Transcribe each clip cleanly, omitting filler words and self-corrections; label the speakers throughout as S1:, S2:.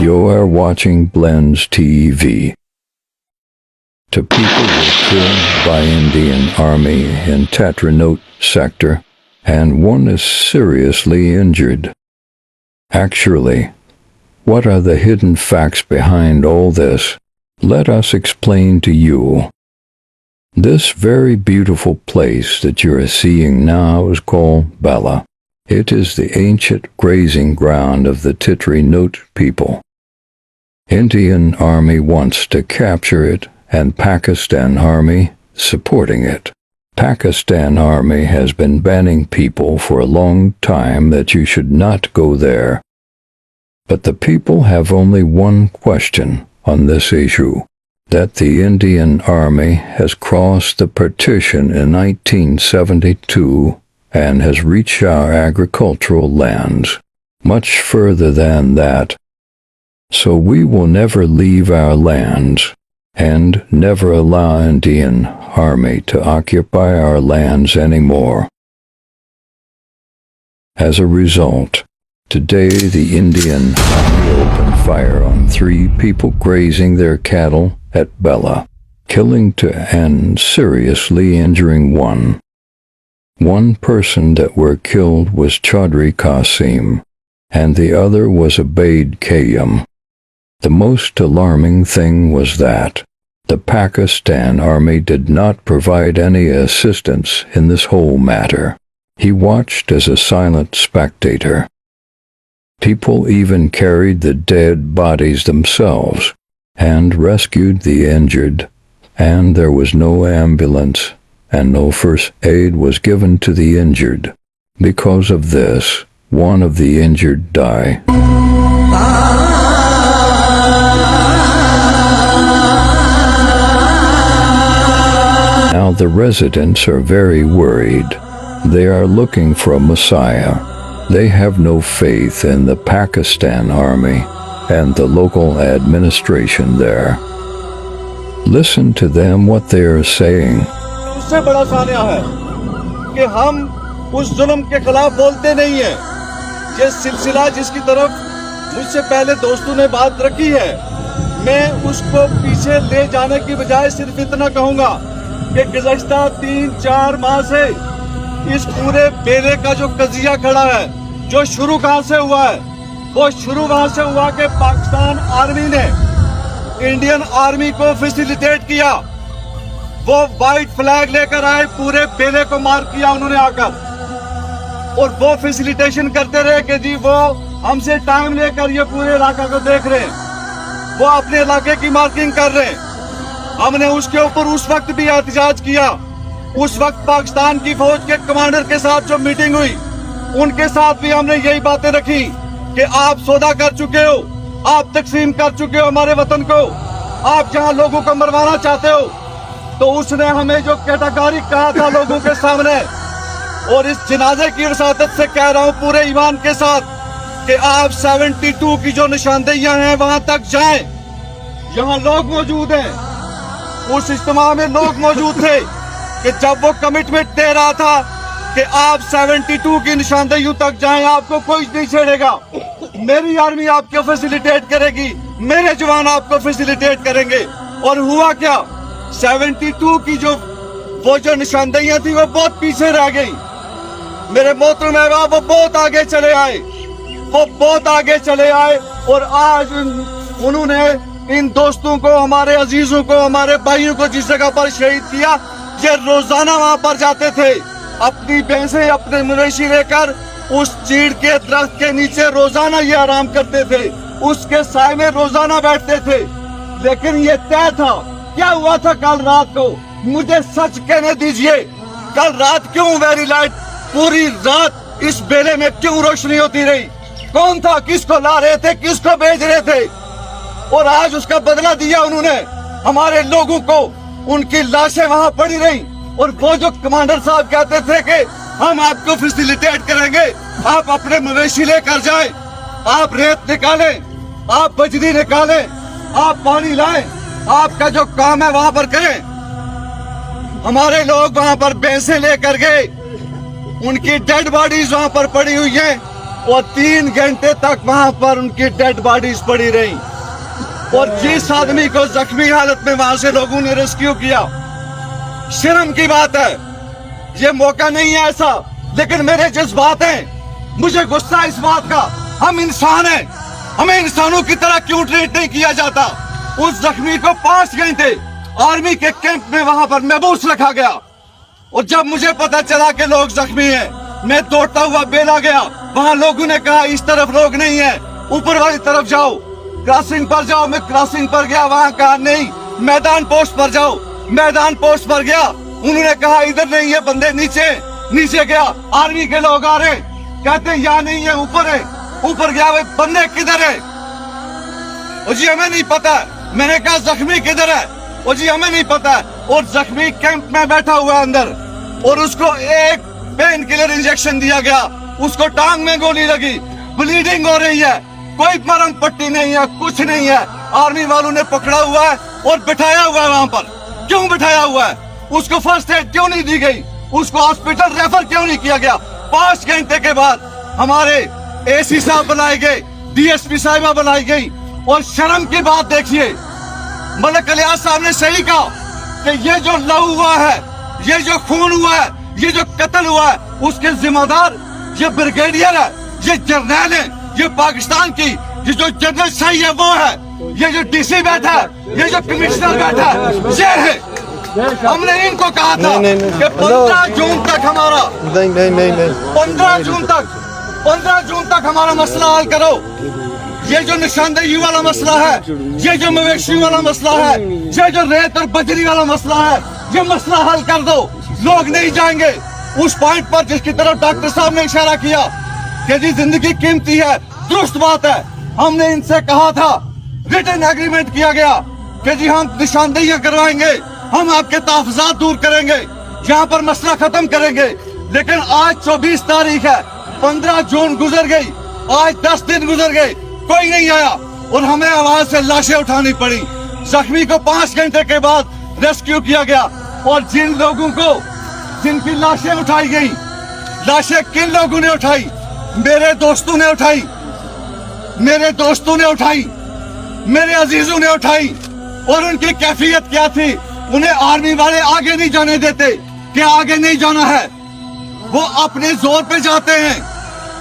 S1: You are watching Blends TV. Two people were killed by Indian Army in Tetranote sector, and one is seriously injured. Actually, what are the hidden facts behind all this? Let us explain to you. This very beautiful place that you are seeing now is called Bella. It is the ancient grazing ground of the Tetranote people. Indian Army wants to capture it, and Pakistan Army supporting it. Pakistan Army has been banning people for a long time that you should not go there. But the people have only one question on this issue, that the Indian Army has crossed the partition in 1972 and has reached our agricultural lands, much further than that. So we will never leave our lands, and never allow Indian Army to occupy our lands anymore. As a result, today the Indian Army opened fire on 3 people grazing their cattle at Bella, killing 2 and seriously injuring 1. One person that were killed was Chaudhry Qasim, and the other was Abaid Khayyam. The most alarming thing was that the Pakistan Army did not provide any assistance in this whole matter. He watched as a silent spectator. People even carried the dead bodies themselves and rescued the injured, and there was no ambulance and no first aid was given to the injured. Because of this, one of the injured died. Now the residents are very worried. They are looking for a Messiah. They have no faith in the Pakistan Army and the local administration there. Listen to them what they are saying.
S2: उससे बड़ा सानिया है कि हम उस जुल्म के खिलाफ बोलते नहीं हैं। ये सिलसिला जिसकी तरफ मुझसे पहले दोस्तों ने बात रखी है, मैं उसको पीछे ले जाने की बजाय सिर्फ इतना कहूँगा कि गुज़श्ता 3-4 माह से इस पूरे बेले का जो कज़िया खड़ा है, जो शुरू कहाँ से हुआ है, वो शुरू वहाँ से हुआ कि पाकिस्तान आर्मी ने इंडियन आर्मी को फैसिलिटेट किया। वो वाइट फ्लैग लेकर आए, पूरे बेले को मार किया उन्होंने आकर, और वो फैसिलिटेशन करते रहे कि जी वो हमसे टाइम लेकर ये पूरे इलाका को देख रहे हैं, वो अपने इलाके की मार्किंग कर रहे हैं। हमने उसके ऊपर उस वक्त भी एहतजाज किया। उस वक्त पाकिस्तान की फौज के कमांडर के साथ जो मीटिंग हुई, उनके साथ भी हमने यही बातें रखी कि आप सौदा कर चुके हो, आप तकसीम कर चुके हो हमारे वतन को, आप जहां लोगों को मरवाना चाहते हो। तो उसने हमें जो कैटेगरी कहा था लोगों के सामने, और इस जनाजे की वसादत से कह रहा हूं पूरे ईमान के साथ कि आप 72 की जो निशानदेहियां हैं वहां तक जाएं। यहां लोग मौजूद हैं, उस इज्तिमा में लोग मौजूद थे कि जब वो कमिटमेंट दे रहा था कि आप 72 की निशानदेहियों तक जाएं, आपको कोई नहीं छेड़ेगा। मेरी आर्मी आपको फैसिलिटेट करेगी, मेरे जवान आपको फैसिलिटेट करेंगे। और हुआ क्या, 72 की वो जो निशानदेहियां थी वो बहुत पीछे रह गई। मेरे मोहतरम अहबाब, वो बहुत आगे चले आए, वो बहुत आगे चले आए, और आज उन्होंने इन दोस्तों को, हमारे अजीजों को, हमारे भाइयों को जिस जगह पर शहीद किया, ये रोजाना वहां पर जाते थे, अपनी भैंसें, अपने मवेशी लेकर उस चीड़ के दरख्त के नीचे रोजाना ये आराम करते थे, उसके साए में रोजाना बैठते थे। लेकिन ये तय था, क्या हुआ था कल रात को, मुझे सच कहने दीजिए, कल रात क्यों वेरी लाइट पूरी रात इस बेले में क्यों रोशनी होती रही? कौन था, किसको ला रहे थे, किसको भेज रहे थे? और आज उसका बदला दिया उन्होंने हमारे लोगों को, उनकी लाशें वहां पड़ी रही। और वो जो कमांडर साहब कहते थे कि हम आपको फैसिलिटेट करेंगे, आप अपने मवेशी लेकर जाएं, आप रेत निकालें, आप बजरी निकालें, आप पानी लाएं, आपका जो काम है वहां पर करें। हमारे लोग वहां पर भैंसे लेकर गए, उनकी डेड बॉडीज वहां पर पड़ी हुई हैं, और 3 घंटे तक वहां पर उनकी डेड बॉडीज पड़ी रही और जिस आदमी को जख्मी हालत में वहां से लोगों ने रेस्क्यू किया, शर्म की बात है, ये मौका नहीं है ऐसा, लेकिन मेरे जज्बात हैं, मुझे गुस्सा इस बात का, हम इंसान हैं, हमें इंसानों की तरह क्यों ट्रीट नहीं किया जाता। उस जख्मी को 5 घंटे आर्मी के कैंप में वहां पर महबूस रखा गया और जब मुझे पता चला कि लोग जख्मी हैं, मैं दौड़ता हुआ बेला गया। वहां लोगों ने कहा इस तरफ लोग नहीं है, ऊपर वाली तरफ जाओ, क्रॉसिंग पर जाओ। मैं क्रॉसिंग पर गया, वहां कहा नहीं मैदान पोस्ट पर जाओ। मैदान पोस्ट पर गया, उन्होंने कहा इधर नहीं है बंदे, नीचे। नीचे गया, आर्मी के लोग आ रहे, कहते यहाँ नहीं है, ऊपर है। ऊपर गया, वे बंदे किधर है? और जी हमें नहीं पता। मैंने कहा जख्मी किधर है? और जी हमें नहीं पता। और जख्मी कैंप में बैठा हुआ है अंदर और उसको एक पेन किलर इंजेक्शन दिया गया, उसको टांग में गोली लगी, ब्लीडिंग हो रही है, कोई मरहम पट्टी नहीं है, कुछ नहीं है। आर्मी वालों ने पकड़ा हुआ है और बिठाया हुआ है वहां पर। क्यों बिठाया हुआ है? उसको फर्स्ट एड क्यों नहीं दी गई? उसको हॉस्पिटल रेफर क्यों नहीं किया गया? 5 घंटे के बाद हमारे एसी साहब बनाए गए, डीएसपी साहिबा बनाई गई। और शर्म की बात देखिए, मलिक इलियास साहब ने सही कहा कि ये जो लहू हुआ है, ये जो खून हुआ है, ये जो कत्ल हुआ है, उसके जिम्मेदार ये ब्रिगेडियर है, ये जर्नैल है, ये पाकिस्तान की ये जो जनरल सही है वो है, ये जो डीसी बैठा है, ये जो कमिश्नर बैठा है, ये है। हमने इनको कहा था कि 15 जून तक हमारा 15 जून तक हमारा मसला हल करो। ये जो निशानदेही वाला मसला है, ये जो मवेशी वाला मसला है, ये जो रेत और बजरी वाला मसला है, ये मसला हल कर दो। लोग नहीं जाएंगे उस पॉइंट पर जिसकी तरफ डॉक्टर साहब ने इशारा किया कि जी जिंदगी कीमती है, दुरुस्त बात है। हमने इनसे कहा था, रिटन एग्रीमेंट किया गया कि जी हम निशानदेहियां करवाएंगे, हम आपके तहफात दूर करेंगे, यहाँ पर मसला खत्म करेंगे। लेकिन आज 24 तारीख है, 15 जून गुजर गई, आज 10 दिन गुजर गए, कोई नहीं आया और हमें आवाज से लाशें उठानी पड़ी। जख्मी को 5 घंटे के बाद रेस्क्यू किया गया और जिन लोगों को जिनकी लाशें उठाई गई, लाशें किन लोगों ने उठाई? मेरे दोस्तों ने उठाई, मेरे दोस्तों ने उठाई, मेरे अजीजों ने उठाई। और उनकी कैफियत क्या थी? उन्हें आर्मी वाले आगे नहीं जाने देते कि आगे नहीं जाना है। वो अपने जोर पे जाते हैं,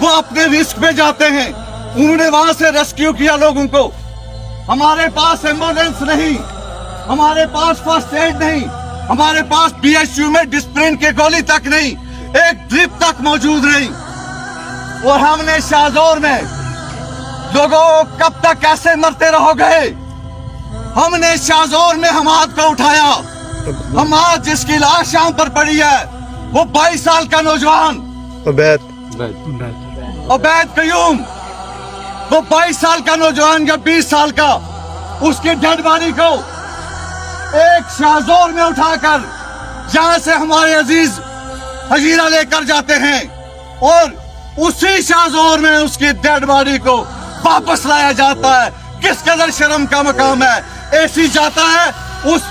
S2: वो अपने रिस्क पे जाते हैं। उन्होंने वहां से रेस्क्यू किया लोगों को। हमारे पास एम्बुलेंस नहीं, हमारे पास फर्स्ट एड नहीं, हमारे पास बीएचयू में डिस्प्रिन की गोली तक नहीं, एक ड्रिप तक मौजूद नहीं। और हमने शाहजोर में लोगों कब तक ऐसे मरते रहोगे? हमने शाहजोर में हमाद को उठाया। हमाद जिसकी लाश यहाँ पर पड़ी है, वो 22 साल का नौजवान उबैद कयूम, वो 22 साल का नौजवान या 20 साल का, उसकी डेड बॉडी को एक शाहजोर में उठाकर जहां से हमारे अजीज हजीरा लेकर जाते हैं और उसी शाहजोर में उसकी डेड बॉडी को वापस लाया जाता है। किस कदर शर्म का मकाम है। एसी जाता है उस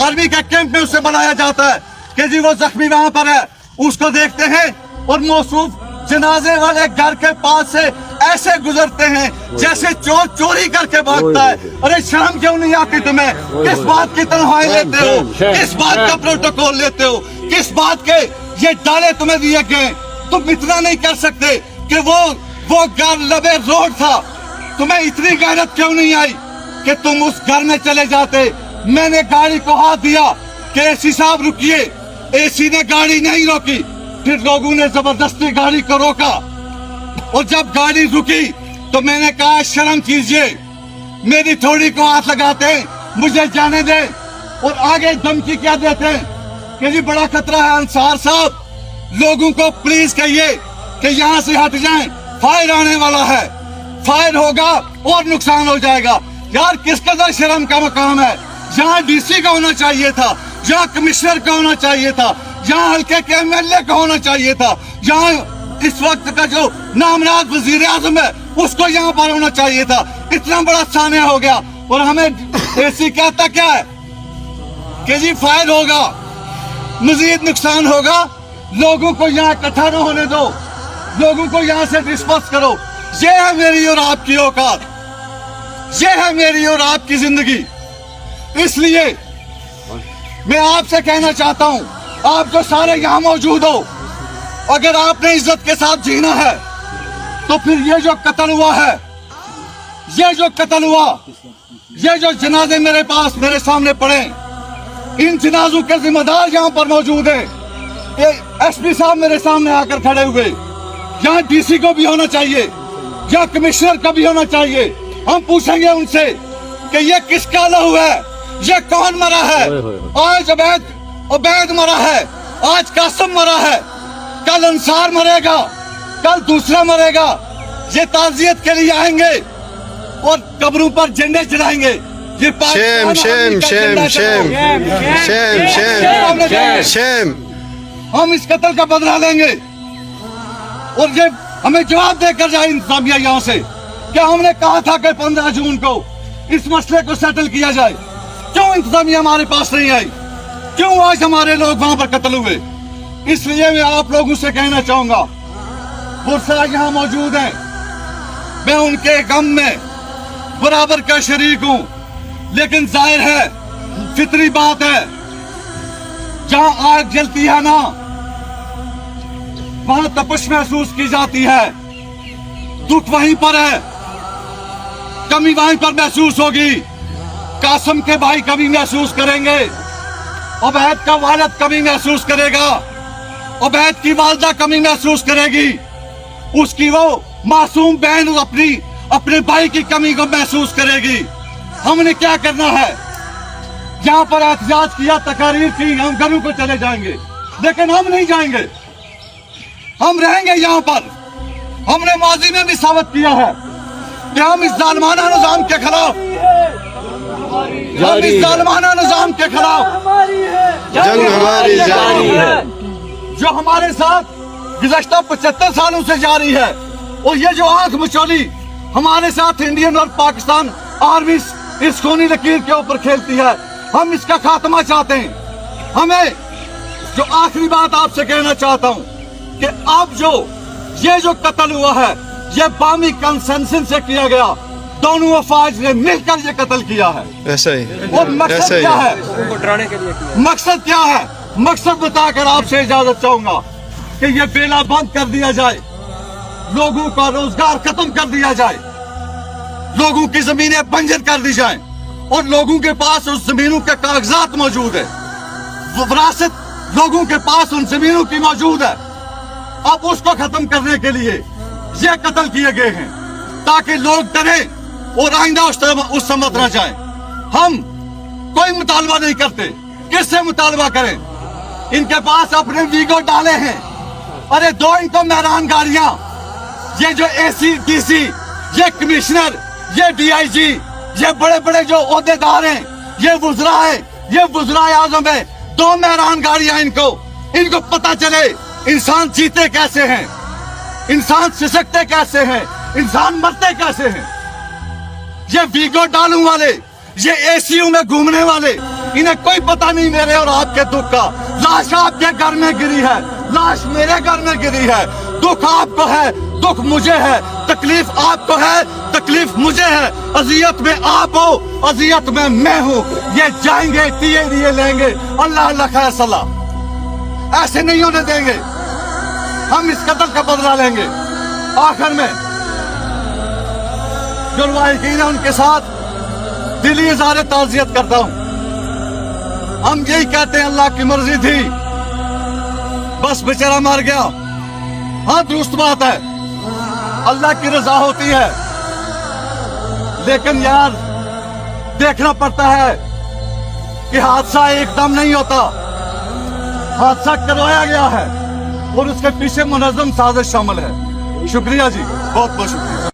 S2: आर्मी के कैंप में, उसे बनाया जाता है कि जी वो जख्मी वहां पर है, उसको देखते हैं और मौसूफ जनाजे वाले घर के पास से ऐसे गुजरते हैं जैसे चोर चोरी करके भागता है। अरे शर्म क्यों नहीं आती तुम्हें? किस बात की तनख्वाही लेते हो? किस बात का प्रोटोकॉल लेते हो? किस बात के ये डाले तुम्हें दिए गए? तुम इतना नहीं कर सकते कि वो घर लबे रोड था, तुम्हें इतनी गैरत क्यों नहीं आई कि तुम उस घर में चले जाते? मैंने गाड़ी को हाथ दिया कि एसी साहब रुकिए, एसी ने गाड़ी नहीं रोकी, फिर लोगों ने जबरदस्ती गाड़ी को रोका और जब गाड़ी रुकी तो मैंने कहा शर्म कीजिए, मेरी थोड़ी को हाथ लगाते हैं, मुझे जाने दे। और आगे धमकी क्या देते हैं कि जी बड़ा खतरा है अंसार साहब, लोगों को प्लीज कहिए कि यहाँ से हट जाएं, फायर आने वाला है, फायर होगा और नुकसान हो जाएगा। यार किस कदर शर्म का मकाम है। जहाँ डीसी का होना चाहिए था, जहाँ कमिश्नर का होना चाहिए था, जहाँ हल्के के एमएलए का होना चाहिए था, जहाँ इस वक्त का जो नामराज वजीर आजम है उसको यहाँ पर होना चाहिए था। इतना बड़ा सानिया हो गया और हमें एसी कहता क्या है कि जी फायर होगा, मजीद नुकसान होगा, लोगों को यहाँ इकट्ठा न होने दो। लोगों को यहाँ से डिस्पर्स करो। ये है मेरी और आपकी औकात, ये है मेरी और आपकी जिंदगी। इसलिए मैं आपसे कहना चाहता हूँ, आप जो सारे यहाँ मौजूद हो, अगर आपने इज्जत के साथ जीना है तो फिर ये जो कत्ल हुआ है, ये जो कत्ल हुआ, ये जो जनाजे मेरे सामने पड़े, इन जनाजों के जिम्मेदार यहाँ पर मौजूद हैं। ये एसपी साहब मेरे सामने आकर खड़े हुए, यहाँ डीसी को भी होना चाहिए, यहाँ कमिश्नर का भी होना चाहिए। हम पूछेंगे उनसे कि ये किसका लहू है, ये कौन मरा है। आज अवैध मरा है, आज कासम मरा है, कल अंसार मरेगा, कल दूसरा मरेगा। ये ताजियत के लिए आएंगे और कब्रों पर झंडे चढ़ाएंगे। ये
S3: Shame, shame, shame, shame, shame, shame, shame.
S2: हम इस कत्ल का बदला लेंगे और ये हमें जवाब देकर जाए इंतजामिया यहाँ से। क्या हमने कहा था कि 15 जून को इस मसले को सेटल किया जाए? क्यों इंतजामिया हमारे पास नहीं आई? क्यों आज हमारे लोग वहां पर कत्ल हुए? इसलिए मैं आप लोगों से कहना चाहूंगा, बुरसा यहाँ मौजूद हैं, मैं उनके गम में बराबर का शरीक हूँ, लेकिन जाहिर है फितरी बात है, जहां आग जलती है ना, वहां तपश महसूस की जाती है। दुख वहीं पर है, कमी वहीं पर महसूस होगी। कासम के भाई कभी महसूस करेंगे, अवैध का वालिद कभी महसूस करेगा, अवैध की वालदा कमी महसूस करेगी, उसकी वो मासूम बहन अपने भाई की कमी को महसूस करेगी। हमने क्या करना है? यहाँ पर एहतजाज किया, तकारीर की, हम घरों को चले जाएंगे, लेकिन हम नहीं जाएंगे, हम रहेंगे यहाँ पर। हमने माजी में भी साबित किया है कि हम इस जालिमाना निजाम के खिलाफ, हम इस जालिमाना निजाम के खिलाफ
S3: जंग हमारी जारी है,
S2: जो हमारे साथ गुज़श्ता 75 सालों से जारी है। और ये जो आंख मचोली हमारे साथ इंडियन और पाकिस्तान आर्मी इस खूनी लकीर के ऊपर खेलती है, हम इसका खात्मा चाहते हैं। हमें जो आखिरी बात आपसे कहना चाहता हूं कि अब ये जो कत्ल हुआ है, ये बामी कंसेंसस से किया गया, दोनों अफवाज ने मिलकर ये कत्ल किया है।
S3: ऐसा ही,
S2: और मकसद
S3: ऐसा ही
S2: क्या
S3: है।
S2: है? मकसद क्या है? मकसद बताकर आपसे इजाजत चाहूंगा कि ये बेला बंद कर दिया जाए, लोगों का रोजगार खत्म कर दिया जाए, लोगों की जमीनें बंजर कर दी जाएं, और लोगों के पास उस जमीनों के कागजात मौजूद है, विरासत लोगों के पास उन जमीनों की मौजूद है। अब उसको खत्म करने के लिए ये कत्ल किए गए हैं, ताकि लोग डरें और आइंदा उस समत न जाए। हम कोई मुतालबा नहीं करते, किससे मुतालबा करें? इनके पास अपने वीगो डाले हैं, अरे दो इनको मेहरान गाड़ियां, ये जो एसी डीसी, ये कमिश्नर, ये डीआईजी, ये बड़े बड़े जो ओहदेदार हैं, ये वुज़रा है, ये वुज़रा आज़म है, दो मेहरान गाड़ियां इनको पता चले इंसान जीते कैसे हैं, इंसान सिसकते कैसे हैं, इंसान मरते कैसे हैं। ये वीगो डालू वाले, ये एसीयू में घूमने वाले, इन्हें कोई पता नहीं मेरे और आपके दुख का। लाश आपके घर में गिरी है, लाश मेरे घर में गिरी है, दुख आपको है, दुख मुझे है, तकलीफ आपको है, तकलीफ मुझे है, अजियत में आप हो, अजियत में मैं हूँ। ये जाएंगे, दिए लेंगे, अल्लाह अल्लाह खैर सलाह, ऐसे नहीं होने देंगे। हम इस कत्ल का बदला लेंगे। आखिर में जो लायकीन है उनके साथ दिली इज़हार ताज़ियत करता हूँ। हम यही कहते हैं, अल्लाह की मर्जी थी, बस बेचारा मर गया। हाँ दुरुस्त बात है, अल्लाह की रजा होती है, लेकिन यार देखना पड़ता है कि हादसा एकदम नहीं होता, हादसा करवाया गया है और उसके पीछे मुनज़्ज़म साजिश शामिल है। शुक्रिया जी, बहुत बहुत शुक्रिया।